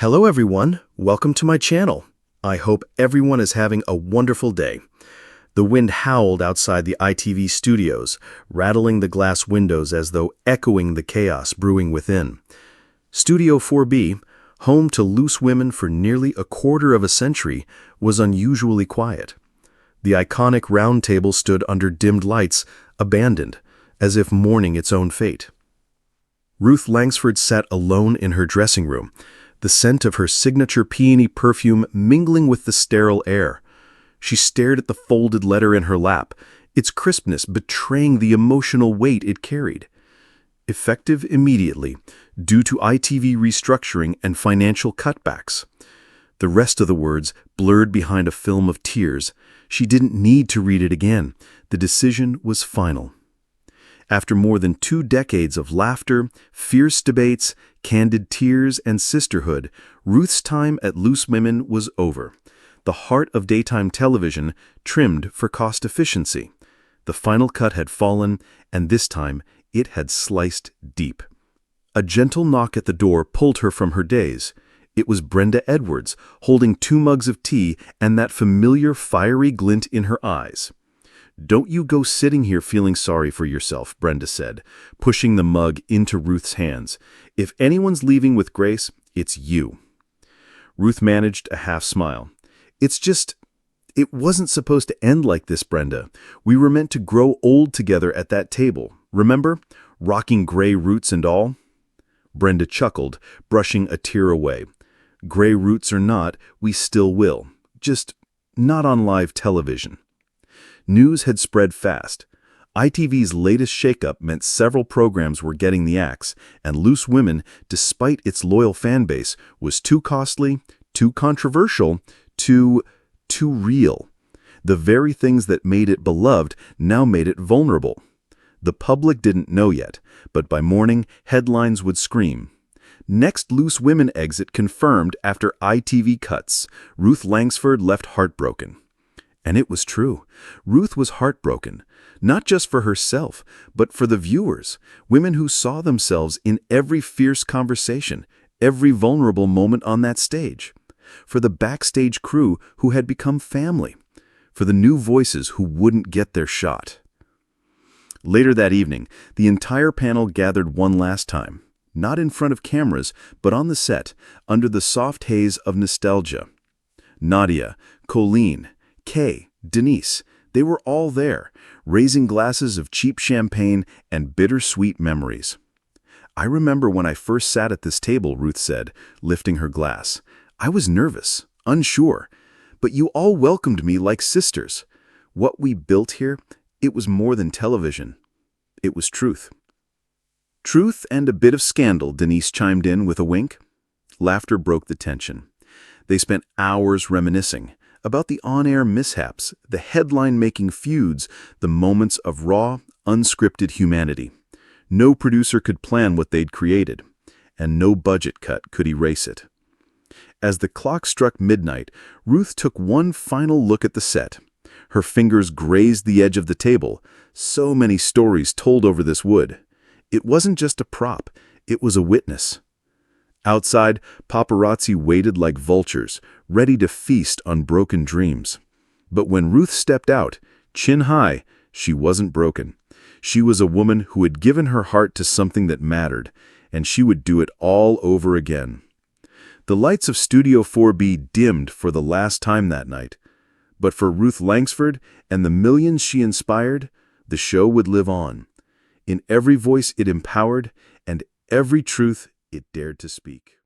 Hello everyone, welcome to my channel. I hope everyone is having a wonderful day. The wind howled outside the ITV studios, rattling the glass windows as though echoing the chaos brewing within. Studio 4B, home to Loose Women for nearly a quarter of a century, was unusually quiet. The iconic round table stood under dimmed lights, abandoned, as if mourning its own fate. Ruth Langsford sat alone in her dressing room, the scent of her signature peony perfume mingling with the sterile air. She stared at the folded letter in her lap, its crispness betraying the emotional weight it carried. Effective immediately, due to ITV restructuring and financial cutbacks. The rest of the words blurred behind a film of tears. She didn't need to read it again. The decision was final. After more than 2 decades of laughter, fierce debates, candid tears, and sisterhood, Ruth's time at Loose Women was over. The heart of daytime television trimmed for cost efficiency. The final cut had fallen, and this time it had sliced deep. A gentle knock at the door pulled her from her daze. It was Brenda Edwards, holding 2 mugs of tea and that familiar fiery glint in her eyes. "Don't you go sitting here feeling sorry for yourself," Brenda said, pushing the mug into Ruth's hands. "If anyone's leaving with grace, it's you." Ruth managed a half smile. It wasn't supposed to end like this, Brenda. We were meant to grow old together at that table. Remember? Rocking gray roots and all." Brenda chuckled, brushing a tear away. "Gray roots or not, we still will. Just not on live television." News had spread fast. ITV's latest shakeup meant several programs were getting the axe, and Loose Women, despite its loyal fan base, was too costly, too controversial, too real. The very things that made it beloved now made it vulnerable. The public didn't know yet, but by morning, headlines would scream. "Next Loose Women exit confirmed after ITV cuts. Ruth Langsford left heartbroken." And it was true. Ruth was heartbroken, not just for herself, but for the viewers, women who saw themselves in every fierce conversation, every vulnerable moment on that stage. For the backstage crew who had become family. For the new voices who wouldn't get their shot. Later that evening, the entire panel gathered one last time, not in front of cameras, but on the set, under the soft haze of nostalgia. Nadia, Colleen, Kay, Denise, they were all there, raising glasses of cheap champagne and bittersweet memories. "I remember when I first sat at this table," Ruth said, lifting her glass. "I was nervous, unsure, but you all welcomed me like sisters. What we built here, it was more than television. It was truth." "Truth and a bit of scandal," Denise chimed in with a wink. Laughter broke the tension. They spent hours reminiscing about the on-air mishaps, the headline-making feuds, the moments of raw, unscripted humanity. No producer could plan what they'd created, and no budget cut could erase it. As the clock struck midnight, Ruth took one final look at the set. Her fingers grazed the edge of the table. So many stories told over this wood. It wasn't just a prop, it was a witness. Outside, paparazzi waited like vultures, ready to feast on broken dreams. But when Ruth stepped out, chin high, she wasn't broken. She was a woman who had given her heart to something that mattered, and she would do it all over again. The lights of Studio 4B dimmed for the last time that night. But for Ruth Langsford and the millions she inspired, the show would live on. In every voice it empowered, and every truth it dared to speak.